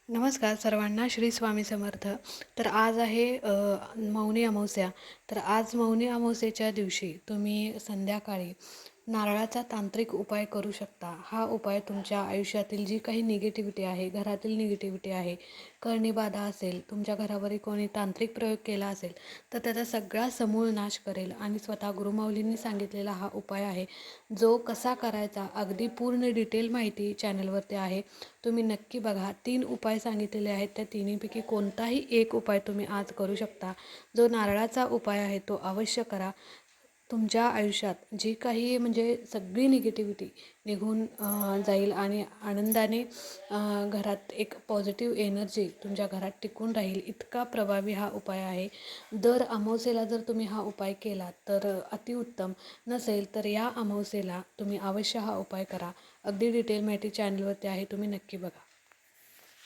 नमस्कार सर्वांना, श्री स्वामी समर्थ. तर आज आहे मौनी अमावस्या. तर आज मौनी अमावस्येच्या दिवशी तुम्ही संध्याकाळी नारळाचा तांत्रिक उपाय करू शकता. हा उपाय तुमच्या आयुष्यातील जी काही निगेटिव्हिटी आहे, घरातील निगेटिव्हिटी आहे, कर्णीबाधा असेल, तुमच्या घरावर कोणी तांत्रिक प्रयोग केला असेल तर त्याचा सगळा समूळ नाश करेल. आणि स्वतः गुरुमाऊलींनी सांगितलेला हा उपाय आहे, जो कसा करायचा अगदी पूर्ण डिटेल माहिती चॅनलवरती आहे. तुम्ही नक्की बघा. 3 उपाय सांगितलेले आहेत, त्या तिन्हीपैकी कोणताही एक उपाय तुम्ही आज करू शकता. जो नारळाचा उपाय आहे तो अवश्य करा. तुमच्या आयुष्यात जी काही म्हणजे सगळी निगेटिव्हिटी निघून जाईल आणि आनंदाने घरात एक पॉझिटिव्ह एनर्जी तुमच्या घरात टिकून राहील. इतका प्रभावी हा उपाय आहे. दर अमावस्येला जर तुम्ही हा उपाय केला तर अतिउत्तम. नसेल तर या अमावस्येला तुम्ही अवश्य हा उपाय करा. अगदी डिटेल माहिती चॅनलवरती आहे, तुम्ही नक्की बघा.